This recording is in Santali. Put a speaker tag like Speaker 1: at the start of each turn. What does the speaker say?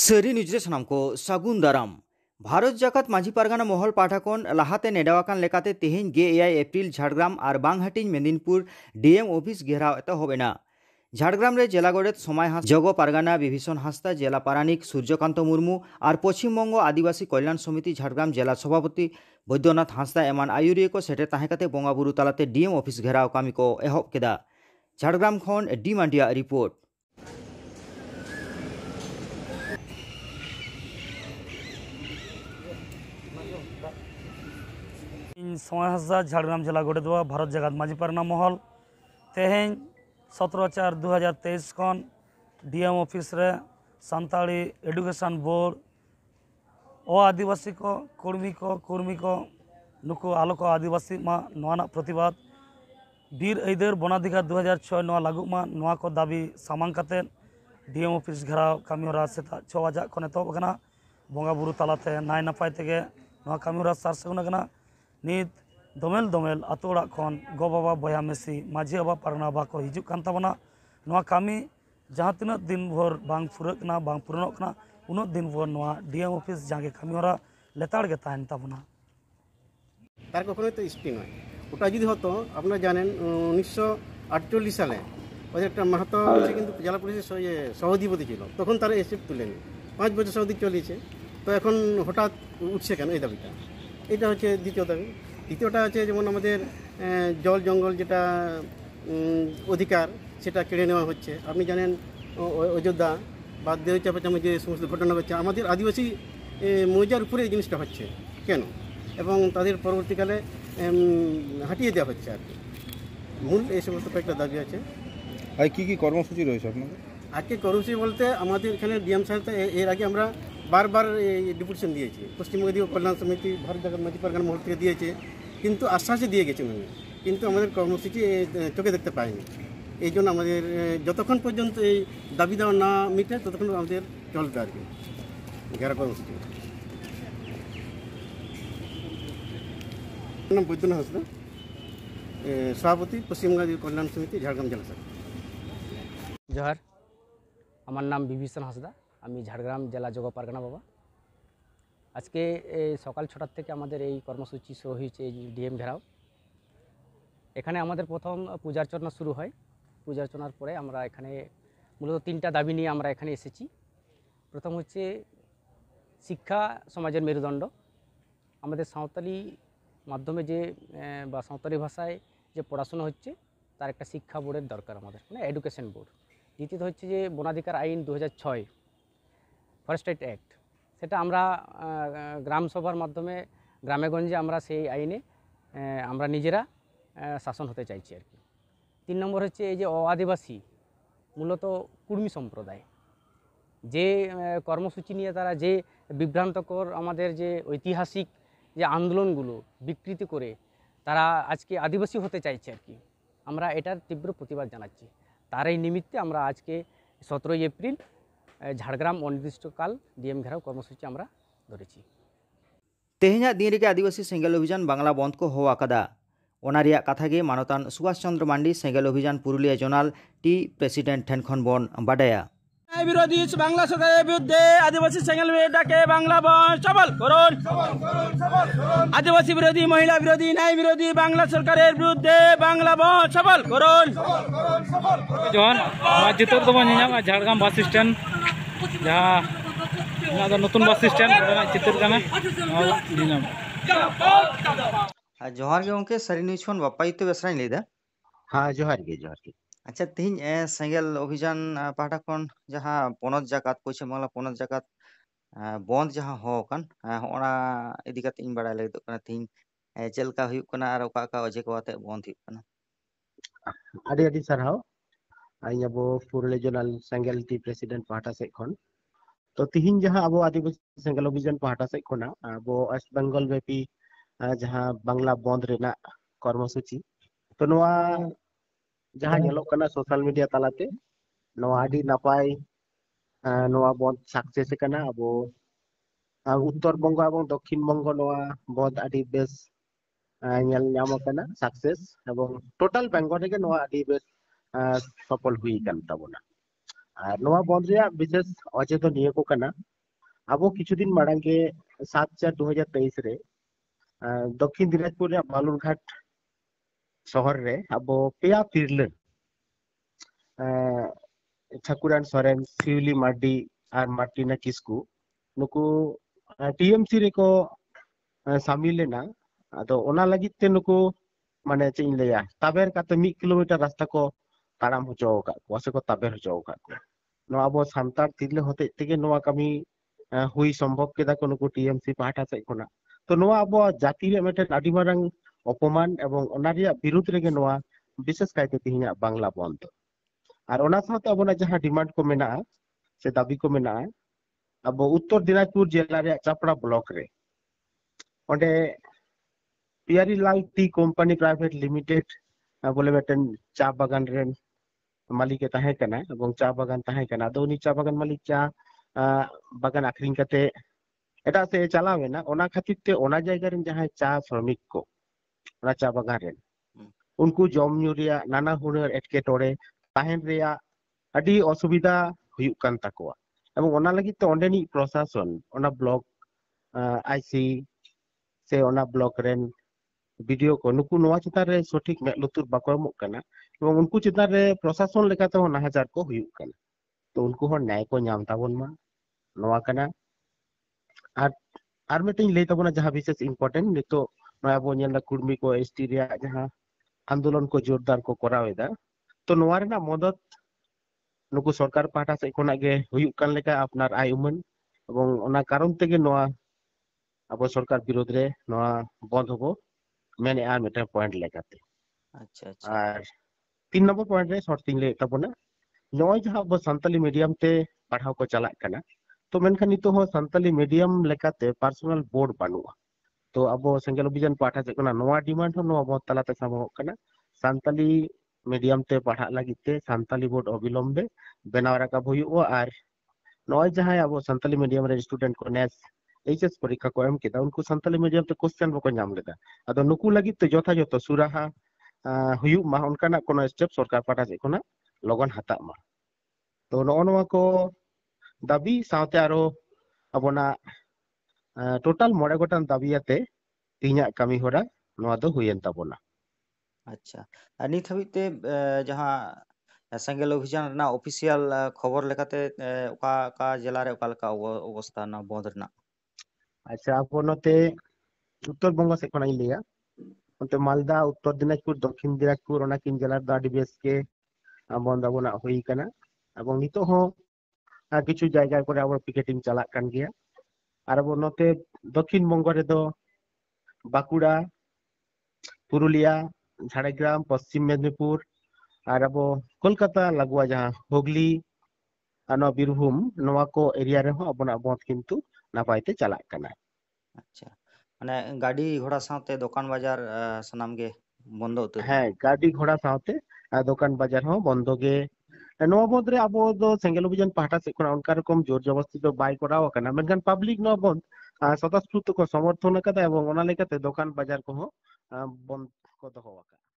Speaker 1: सरी निजरे सानाम को सागुन दाराम भारत जाकात माझी पारगाना महल पाठाकोन लाहाते नेडावाकान लेकाते तेहेन गे एप्रिल झाड़ग्राम और बांगहाटिन मेदिनीपुर डीएम ऑफिस घेराव एतहबेना। झाड़ग्राम रे जेला गड़ेत समय हांसदा, जगो पारगाना विभीषण हांसदा, जेला पारानिक सूर्यकांत मुर्मू और पश्चिम बंग आदिवासी कल्याण समिति झाड़ग्राम जेला सभापति बैद्यनाथ हांसदा एमान आयुरिया को सेटे ताहेकाते बंगा बुरु तालाते डीएम ऑफिस घेराव कामी को एहब केदा। झाड़ग्राम खन डी मांडिया रिपोर्ट।
Speaker 2: समय हांसदा झाड़ग्राम जिला गोड़ेदुआ भारत जगत माझी पारगाना महल तेहें 17/4/2023 खन डीएम ऑफिस रे सानताली एडुकेशन बोर्ड ओ आदिवासी को कुर्मी को नुकु आलोक आदिवासी मा नवाना प्रतिबाद बीर ऐदर बनाधिकार 2006 नवा लागू मा नवा को दाबी सामांग काते डीएम ऑफिस घेराव कामीहरा सेता 6 बजे खन एतहब आकना। बंगा बुरु तालाते नाय नपाय तेगे नवा कामीहरा सार सागुन आकना। नित दोमेल दोमेल आतो ओड़ा खन गो बाबा बया मेसी माझी बाबा पारगाना बाबा को हिजुग कान ताबोना। नवा कामी जहाँ तिना दिन भर बांग फुरकना बांग पूरणोग कना उन दिन भर नवा डीएम ऑफिस जागे कामीहरा लेताड़ गे ताहेन ताबोना।
Speaker 3: তার কখনোই তো স্প্রিং হয়। ওটা যদি হতো আপনারা জানেন 1948 সালে ওদের একটা মাহাতো সে কিন্তু জেলা পুলিশের সভাধিপতি ছিল, তখন তারা এসএফ তুলেনি। 5 বছর সৌদি চলেছে, তো এখন হঠাৎ উঠছে কেন এই দাবিটা? এটা হচ্ছে দ্বিতীয় দাবি। দ্বিতীয়টা হচ্ছে যেমন আমাদের জল জঙ্গল যেটা অধিকার সেটা কেড়ে নেওয়া হচ্ছে। আপনি জানেন অযোধ্যা বা দেহচাপাচামে যে সমস্ত ঘটনা হচ্ছে আমাদের আদিবাসী মৌজার উপরে এই জিনিসটা হচ্ছে কেন, এবং তাদের পরবর্তীকালে হাঁটিয়ে দেওয়া হচ্ছে আর কি। মূল এই সমস্ত কয়েকটা দাবি আছে।
Speaker 4: আর কি কর্মসূচি রয়েছে আপনাদের?
Speaker 3: আজকে কর্মসূচি বলতে আমাদের এখানে ডিএম সাহেব এর আগে আমরা বারবার ডেপুটেশন দিয়েছি, পশ্চিমবঙ্গ দিকে কল্যাণ সমিতি ভারত জাগাত माझी পারগানা মহল থেকে দিয়েছে, কিন্তু আশ্বাসই দিয়ে গেছে উনি, কিন্তু আমাদের কর্মসূচি চোখে দেখতে পাইনি। এই জন্য আমাদের যতক্ষণ পর্যন্ত এই দাবি দেওয়া না মিটে ততক্ষণ আমাদের চলবে আর কি ঘেরা কর্মসূচি। নাম বৈদ্যনাথ হাঁসদা, সভাপতি পশ্চিমবঙ্গ কল্যাণ সমিতি ঝাড়গ্রাম জেলা শাখা।
Speaker 5: जोहार, আমার নাম বিভীষণ হাঁসদা, আমি ঝাড়গ্রাম জেলা জগো পারগানা বাবা। আজকে সকাল 6টার থেকে আমাদের এই কর্মসূচি শুরু হয়েছে ডিএম ঘেরাও। এখানে আমাদের প্রথম পূজার্চনা শুরু হয়। পূজার্চনার পরে আমরা এখানে মূলত 3টা দাবি নিয়ে আমরা এখানে এসেছি। প্রথম হচ্ছে শিক্ষা সমাজের মেরুদণ্ড। আমাদের সাঁওতালি মাধ্যমে যে বা সাঁওতালি ভাষায় যে পড়াশোনা হচ্ছে তার একটা শিক্ষা বোর্ডের দরকার আমাদের, মানে এডুকেশন বোর্ড। দ্বিতীয়ত হচ্ছে যে বনাধিকার আইন 2006 ফরেস্ট রাইট অ্যাক্ট, সেটা আমরা গ্রাম সভার মাধ্যমে গ্রামেগঞ্জে আমরা সেই আইনে আমরা নিজেরা শাসন হতে চাইছি আর কি। 3 নম্বর হচ্ছে এই যে আদিবাসী মূলত কুর্মী সম্প্রদায় যে কর্মসূচি নিয়ে তারা যে বিভ্রান্তকর আমাদের যে ঐতিহাসিক যে আন্দোলনগুলো বিকৃতি করে তারা আজকে আদিবাসী হতে চাইছে আর কি, আমরা এটার তীব্র প্রতিবাদ জানাচ্ছি। তার এই নিমিত্তে আমরা আজকে 17 এপ্রিল झाड़ग्राम अनिर्दिष्टकाल डीएम घेराव कर्मसूची আমরা ধরেছি।
Speaker 1: तेहेना दिन रे आदिवासी सेंगेल अभियान बांगला बंद को हो आकादा। ओना रिया कथा गे मानतान सुभाष चंद्र मांडी सेंगेल अभियान पुरुलिया जोनाल टी प्रेसिडेंट ठेन खन बन बाडाया।
Speaker 6: বিরোধী বাংলা সরকারের বিরুদ্ধে আদিবাসী সেঙ্গেল ডাকে বাংলা বন্ধ সবল করুন। আদিবাসী বিরোধী, মহিলা বিরোধী, ন্যায় বিরোধী বাংলা সরকারের বিরুদ্ধে বাংলা বন্ধ সবল করুন।
Speaker 2: जोहार, चित्र तो बन झाड़ग्राम बस स्टैंड जहाँ नतून बस स्टैंड चित्र
Speaker 1: जोहार गे उनके सरी न्यूज खन बापाई तो बेसराई लेदा।
Speaker 3: हाँ जोहार गे।
Speaker 1: अच्छा तेहिन सेंगेल अभियान पाटा खन जहाँ पनत जाकात पश्चिम बांगला पनत जाकात बंद जहाँ हो कन ओना इदी काते इन बड़ा लगे कना तेहिन चेलका हुयुग कना आर ओका ओका अजे को आते बंद हुयुग कना।
Speaker 7: आदि आदि सरहाव आई अब पुरुलिया जोनाल सेंगेल टी प्रेसिडेंट पाहटा से खन तो तिहिन जहाँ अब आदिवासी सेंगेल अभियान पाहटा से खना अब वेस्ट बेंगल व्यापी जहाँ बांग्ला बंद रेना कर्मसूची तो नवा जहाँ ñeloग कना सोशल मीडिया तालाते नवा आदि नापाय नवा बंद सक्सेस कना। अब उत्तर बंग एवं दक्षिण बंग नवा बंद आदि बेस ñel ñam कना सक्सेस एवं टोटल बेंगल रे नवा आदि बेस सफल हुई kan tabona। আর নয়া বন্ধ রিয়া বিশেষ অচেতন নিয়ে কো কানা abo kichu din marang ke 7/4/2023 re दक्षिण दिनाजपुर रे बालुरघाट शहर रे abo peya tirla Thakuran Soren शिवली मार्डी और मार्टिना किस्कू नुकु टीएमसी रे को शामिल लेना आदो ओना लगित ते नुकु माने चे इन लेया ताबेर काते 1 किलोमीटर रास्ता को ताड़ाम होचो का वासे को ताबेर होचो का नो अब सानतार तिरले होते तेगे नोआ कमी हुई संभव केदा को नुकु टीएमसी पाहटा से कोना तो नोआ अब जाति रे मेटे आदि मारंग अपमान एवं ओना रिया विरुद्ध रेगे नोआ विशेष कायते तिहिना बांग्ला बंद और ओना साथे अबना जहां डिमांड को मेना से दाबी को मेना अब उत्तर दिनाजपुर जिला रे चापड़ा ब्लॉक रे ओंडे पियारी लाल टी कंपनी प्राइवेट लिमिटेड बोले बेटन चा बागान रेन मालिक के ताहे कना एवं चा बागान ताहे कना दो उनी चा बागान मालिक चा बागान आखरिंग कते एटा से चलावेना ओना खातिर ते ओना जायगा रेन जहां चा श्रमिक को ओना चा बागान रेन उनको जम न्यू रिया नाना हुनर एटकेटोड़े ताहेन रिया अडी असुविधा हुयुक कान ताकोआ एवं ओना लगी तो ओंडेनी प्रशासन ओना ब्लॉक आईसी से ओना ब्लॉक रेन वीडियो को नुकु नोआ चितार रे सठिक मे लुतुर बाको एमोक काना एवं उनको चितार रे प्रशासन लेकाते हो नाहाजार को हुयुक काना तो उनको हो न्याय को नाम ताबोन मा नोआ काना आर मेटिंग ले ताबोना जहां विशेष इंपोर्टेंट नितो नोया बो नेला कुर्मी को एसटी रिया जहां आंदोलन को जोरदार को करावेदा तो नोआ रेना मदद नुकु सरकार पाहटा से कोना गे हुयुक कान लेका अपनार आय उमन एवं ओना कारण तेगे नोआ अब सरकार विरोध रे नोआ बंद होबो मैंने आर मेटा पॉइंट लेकाते
Speaker 1: अच्छा अच्छा
Speaker 7: और 3 नंबर पॉइंट रे शॉर्ट थिंग ले तबना नोय जहां अब संताली मीडियम ते पढ़ाव को चला कना तो मेनखान नितो हो संताली मीडियम लेकाते पर्सनल बोर्ड बानुआ तो अब सेंगल अभियान पाठा से कोना नोआ डिमांड हो नोआ बहुत तलाते सामो कना संताली मीडियम ते पढ़ा लागिते संताली बोर्ड अविलंबे बनाव राखा भइयो और नोय जहां अब संताली मीडियम रे स्टूडेंट को नेस एचएस परीक्षा को एम केदा उनको संताली मीडियम ते क्वेश्चन बको नाम लेदा अदो नुकु लगी तो जोथा जोतो सुराहा हुयु मा उनकाना कोनो स्टेप सरकार पाटा से कोना लगन हाता मा तो नोनवा को दाबी साथे आरो अबना टोटल मोड़े गोटान दाबियाते तिना कमी होरा नोआ दो हुयन ताबोना
Speaker 1: अच्छा नित हबिते जहां सेंगेल अभियान रना ऑफिशियल खबर लेकाते ओका का जिला रे ओका लका अवस्था ना बंद रना
Speaker 7: अच्छा आपो नते उत्तर बंग से कोना लिया उनते मालदा उत्तर दिनाजपुर दक्षिण दिनाजपुर ओना किन जिला दाडी बेस के बंद आबोना हुई कना एवं नितो हो किछु जायगा करे अब पिकेटिंग चला कान गया और अब नते दक्षिण बंग रे दो बाकुड़ा पुरुलिया झाड़ग्राम पश्चिम मेदिनीपुर और अब कोलकाता लगुआ जहां हुगली आनो बीरभूम नोआ को एरिया रे हो अपना बंद किंतु नापायते चला कना
Speaker 1: अच्छा माने गाड़ी घोड़ा साथे दुकान बाजार सनाम गे बंद उतर
Speaker 7: है गाड़ी घोड़ा साथे दुकान बाजार हो बंद गे नोआ बंद रे अब दो सेंगल अभियान पाहटा से कोना उनका रकम जोर जबरदस्ती दो बाय कराव कना मेनखान पब्लिक नोआ बंद स्वतःस्फूर्त को समर्थन कदा एवं ओना लेकाते दुकान बाजार को हो बंद को दोहो